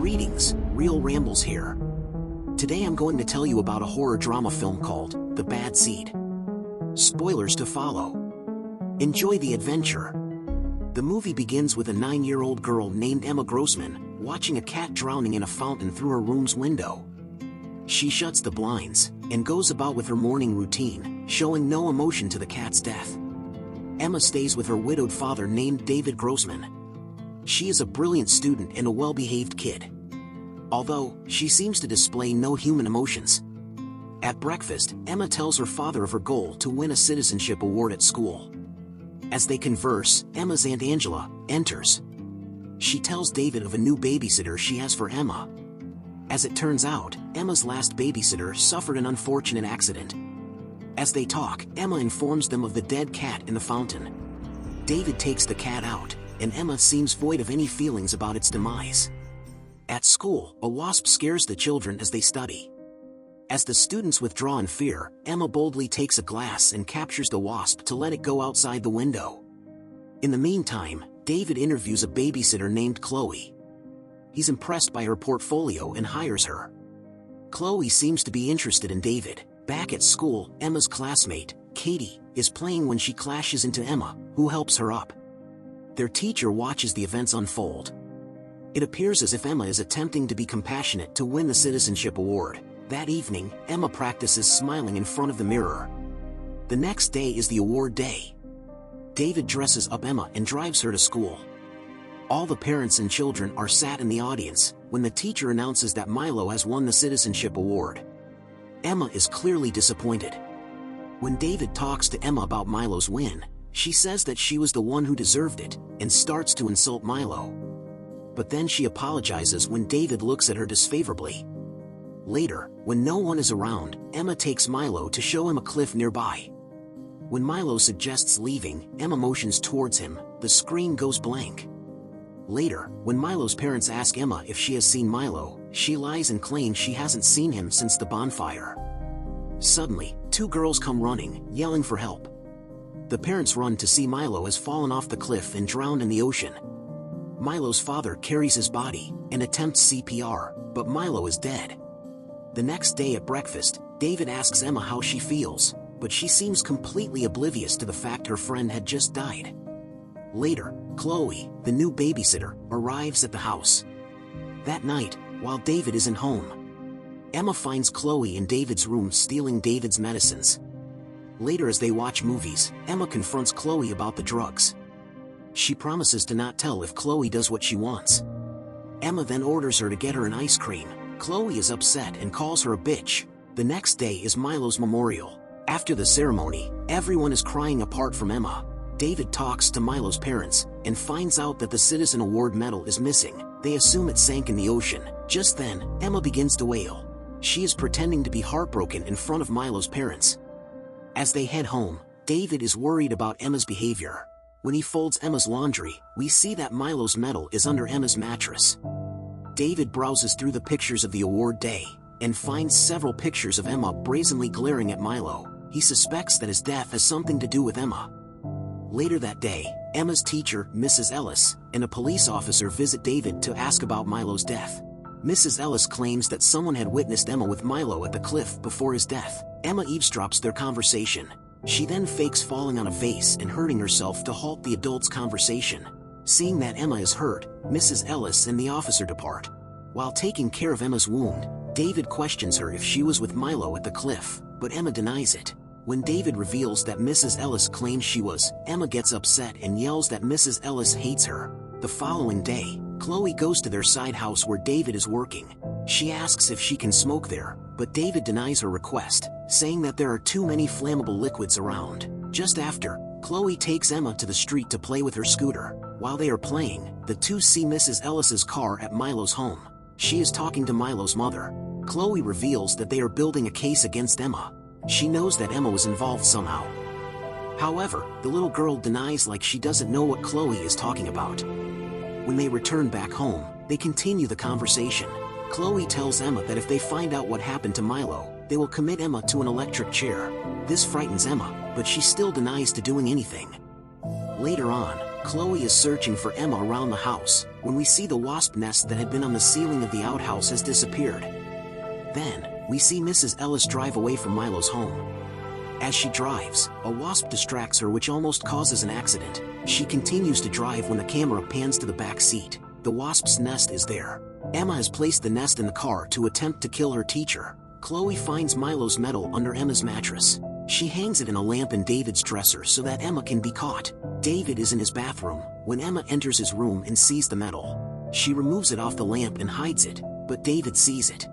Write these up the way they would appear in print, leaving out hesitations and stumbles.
Greetings, Real Rambles here. Today I'm going to tell you about a horror drama film called The Bad Seed. Spoilers to follow. Enjoy the adventure. The movie begins with a 9-year-old girl named Emma Grossman watching a cat drowning in a fountain through her room's window. She shuts the blinds and goes about with her morning routine, showing no emotion to the cat's death. Emma stays with her widowed father named David Grossman. She is a brilliant student and a well-behaved kid, although she seems to display no human emotions. At breakfast, Emma tells her father of her goal to win a citizenship award at school. As they converse, Emma's Aunt Angela enters. She tells David of a new babysitter she has for Emma. As it turns out, Emma's last babysitter suffered an unfortunate accident. As they talk, Emma informs them of the dead cat in the fountain. David takes the cat out, and Emma seems void of any feelings about its demise. At school, a wasp scares the children as they study. As the students withdraw in fear, Emma boldly takes a glass and captures the wasp to let it go outside the window. In the meantime, David interviews a babysitter named Chloe. He's impressed by her portfolio and hires her. Chloe seems to be interested in David. Back at school, Emma's classmate, Katie, is playing when she clashes into Emma, who helps her up. Their teacher watches the events unfold. It appears as if Emma is attempting to be compassionate to win the citizenship award. That evening, Emma practices smiling in front of the mirror. The next day is the award day. David dresses up Emma and drives her to school. All the parents and children are sat in the audience when the teacher announces that Milo has won the citizenship award. Emma is clearly disappointed. When David talks to Emma about Milo's win, she says that she was the one who deserved it, and starts to insult Milo. But then she apologizes when David looks at her disfavorably. Later, when no one is around, Emma takes Milo to show him a cliff nearby. When Milo suggests leaving, Emma motions towards him. The screen goes blank. Later, when Milo's parents ask Emma if she has seen Milo, she lies and claims she hasn't seen him since the bonfire. Suddenly, two girls come running, yelling for help. The parents run to see Milo has fallen off the cliff and drowned in the ocean. Milo's father carries his body and attempts CPR, but Milo is dead. The next day at breakfast, David asks Emma how she feels, but she seems completely oblivious to the fact her friend had just died. Later, Chloe, the new babysitter, arrives at the house. That night, while David isn't home, Emma finds Chloe in David's room stealing David's medicines. Later, as they watch movies, Emma confronts Chloe about the drugs. She promises to not tell if Chloe does what she wants. Emma then orders her to get her an ice cream. Chloe is upset and calls her a bitch. The next day is Milo's memorial. After the ceremony, everyone is crying apart from Emma. David talks to Milo's parents and finds out that the Citizen Award medal is missing. They assume it sank in the ocean. Just then, Emma begins to wail. She is pretending to be heartbroken in front of Milo's parents. As they head home, David is worried about Emma's behavior. When he folds Emma's laundry, we see that Milo's medal is under Emma's mattress. David browses through the pictures of the award day and finds several pictures of Emma brazenly glaring at Milo. He suspects that his death has something to do with Emma. Later that day, Emma's teacher, Mrs. Ellis, and a police officer visit David to ask about Milo's death. Mrs. Ellis claims that someone had witnessed Emma with Milo at the cliff before his death. Emma eavesdrops their conversation. She then fakes falling on a vase and hurting herself to halt the adults' conversation. Seeing that Emma is hurt, Mrs. Ellis and the officer depart. While taking care of Emma's wound, David questions her if she was with Milo at the cliff, but Emma denies it. When David reveals that Mrs. Ellis claims she was, Emma gets upset and yells that Mrs. Ellis hates her. The following day, Chloe goes to their side house where David is working. She asks if she can smoke there, but David denies her request, saying that there are too many flammable liquids around. Just after, Chloe takes Emma to the street to play with her scooter. While they are playing, the two see Mrs. Ellis's car at Milo's home. She is talking to Milo's mother. Chloe reveals that they are building a case against Emma. She knows that Emma was involved somehow. However, the little girl denies like she doesn't know what Chloe is talking about. When they return back home, they continue the conversation. Chloe tells Emma that if they find out what happened to Milo, they will commit Emma to an electric chair. This frightens Emma, but she still denies to doing anything. Later on, Chloe is searching for Emma around the house, when we see the wasp nest that had been on the ceiling of the outhouse has disappeared. Then, we see Mrs. Ellis drive away from Milo's home. As she drives, a wasp distracts her, which almost causes an accident. She continues to drive when the camera pans to the back seat. The wasp's nest is there. Emma has placed the nest in the car to attempt to kill her teacher. Chloe finds Milo's medal under Emma's mattress. She hangs it in a lamp in David's dresser so that Emma can be caught. David is in his bathroom when Emma enters his room and sees the medal. She removes it off the lamp and hides it, but David sees it.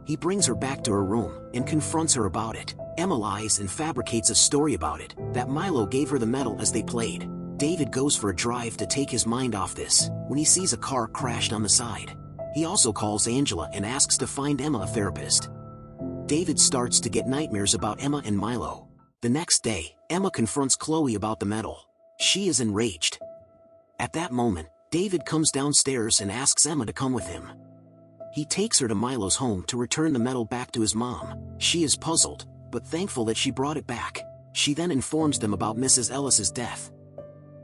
He brings her back to her room and confronts her about it. Emma lies and fabricates a story about it, that Milo gave her the medal as they played. David goes for a drive to take his mind off this, when he sees a car crashed on the side. He also calls Angela and asks to find Emma a therapist. David starts to get nightmares about Emma and Milo. The next day, Emma confronts Chloe about the medal. She is enraged. At that moment, David comes downstairs and asks Emma to come with him. He takes her to Milo's home to return the medal back to his mom. She is puzzled, but thankful that she brought it back. She then informs them about Mrs. Ellis's death.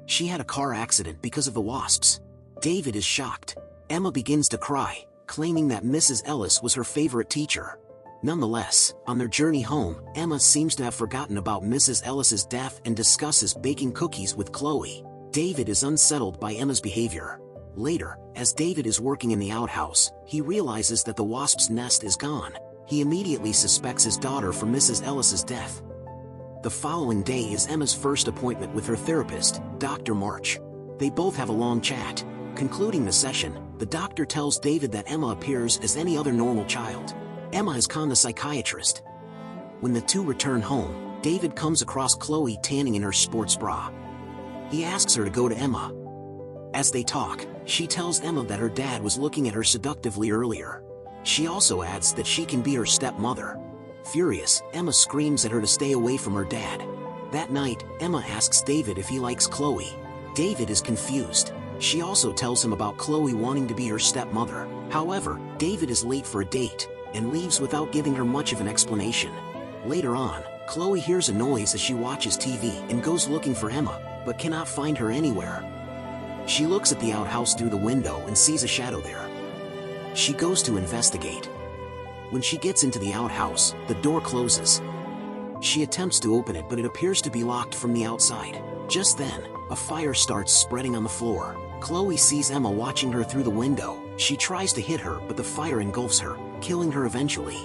She had a car accident because of the wasps. David is shocked. Emma begins to cry, claiming that Mrs. Ellis was her favorite teacher. Nonetheless, on their journey home, Emma seems to have forgotten about Mrs. Ellis's death and discusses baking cookies with Chloe. David is unsettled by Emma's behavior. Later, as David is working in the outhouse, he realizes that the wasp's nest is gone. He immediately suspects his daughter for Mrs. Ellis's death. The following day is Emma's first appointment with her therapist, Dr. March. They both have a long chat. Concluding the session, the doctor tells David that Emma appears as any other normal child. Emma has conned the psychiatrist. When the two return home, David comes across Chloe tanning in her sports bra. He asks her to go to Emma. As they talk, she tells Emma that her dad was looking at her seductively earlier. She also adds that she can be her stepmother. Furious, Emma screams at her to stay away from her dad. That night, Emma asks David if he likes Chloe. David is confused. She also tells him about Chloe wanting to be her stepmother. However, David is late for a date and leaves without giving her much of an explanation. Later on, Chloe hears a noise as she watches TV and goes looking for Emma, but cannot find her anywhere. She looks at the outhouse through the window and sees a shadow there. She goes to investigate. When she gets into the outhouse, the door closes. She attempts to open it, but it appears to be locked from the outside. Just then, a fire starts spreading on the floor. Chloe sees Emma watching her through the window. She tries to hit her, but the fire engulfs her, killing her eventually.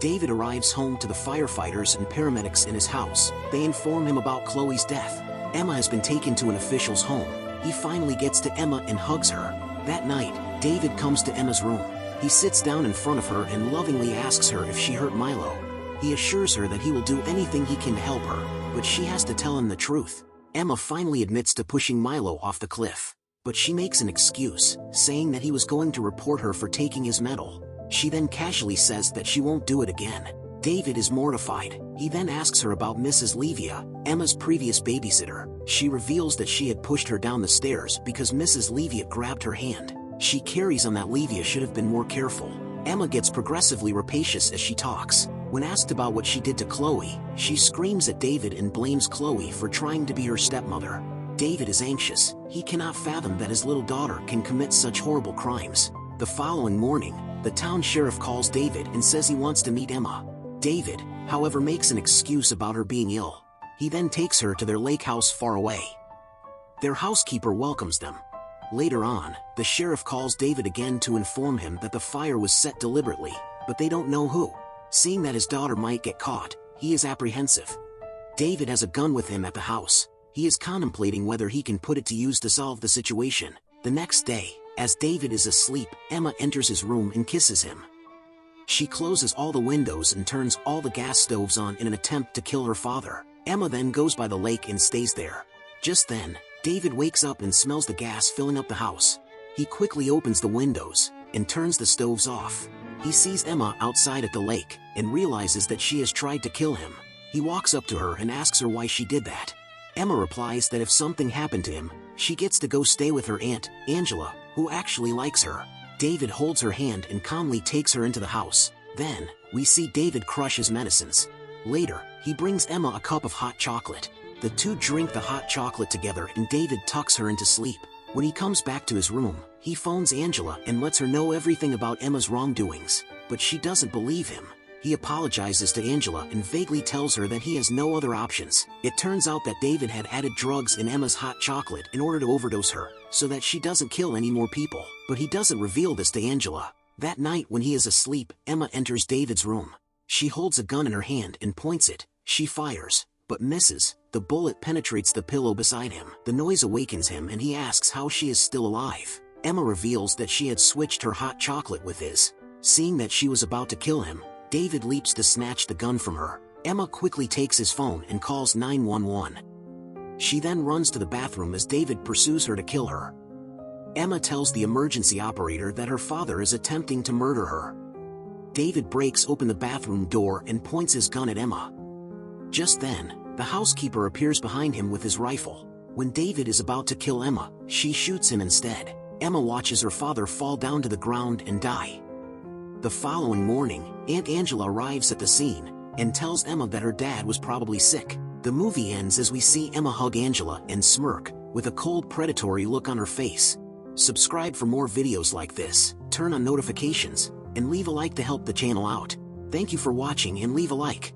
David arrives home to the firefighters and paramedics in his house. They inform him about Chloe's death. Emma has been taken to an official's home. He finally gets to Emma and hugs her. That night, David comes to Emma's room. He sits down in front of her and lovingly asks her if she hurt Milo. He assures her that he will do anything he can to help her, but she has to tell him the truth. Emma finally admits to pushing Milo off the cliff. But she makes an excuse, saying that he was going to report her for taking his medal. She then casually says that she won't do it again. David is mortified. He then asks her about Mrs. Levia, Emma's previous babysitter. She reveals that she had pushed her down the stairs because Mrs. Levia grabbed her hand. She carries on that Levia should have been more careful. Emma gets progressively rapacious as she talks. When asked about what she did to Chloe, she screams at David and blames Chloe for trying to be her stepmother. David is anxious. He cannot fathom that his little daughter can commit such horrible crimes. The following morning, the town sheriff calls David and says he wants to meet Emma. David, however, makes an excuse about her being ill. He then takes her to their lake house far away. Their housekeeper welcomes them. Later on, the sheriff calls David again to inform him that the fire was set deliberately, but they don't know who. Seeing that his daughter might get caught, he is apprehensive. David has a gun with him at the house. He is contemplating whether he can put it to use to solve the situation. The next day, as David is asleep, Emma enters his room and kisses him. She closes all the windows and turns all the gas stoves on in an attempt to kill her father. Emma then goes by the lake and stays there. Just then, David wakes up and smells the gas filling up the house. He quickly opens the windows and turns the stoves off. He sees Emma outside at the lake and realizes that she has tried to kill him. He walks up to her and asks her why she did that. Emma replies that if something happened to him, she gets to go stay with her aunt, Angela, who actually likes her. David holds her hand and calmly takes her into the house. Then, we see David crush his medicines. Later, he brings Emma a cup of hot chocolate. The two drink the hot chocolate together and David tucks her into sleep. When he comes back to his room, he phones Angela and lets her know everything about Emma's wrongdoings, but she doesn't believe him. He apologizes to Angela and vaguely tells her that he has no other options. It turns out that David had added drugs in Emma's hot chocolate in order to overdose her, so that she doesn't kill any more people. But he doesn't reveal this to Angela. That night when he is asleep, Emma enters David's room. She holds a gun in her hand and points it. She fires, but misses. The bullet penetrates the pillow beside him. The noise awakens him and he asks how she is still alive. Emma reveals that she had switched her hot chocolate with his. Seeing that she was about to kill him, David leaps to snatch the gun from her. Emma quickly takes his phone and calls 911. She then runs to the bathroom as David pursues her to kill her. Emma tells the emergency operator that her father is attempting to murder her. David breaks open the bathroom door and points his gun at Emma. Just then, the housekeeper appears behind him with his rifle. When David is about to kill Emma, she shoots him instead. Emma watches her father fall down to the ground and die. The following morning, Aunt Angela arrives at the scene and tells Emma that her dad was probably sick. The movie ends as we see Emma hug Angela and smirk, with a cold predatory look on her face. Subscribe for more videos like this, turn on notifications, and leave a like to help the channel out. Thank you for watching and leave a like.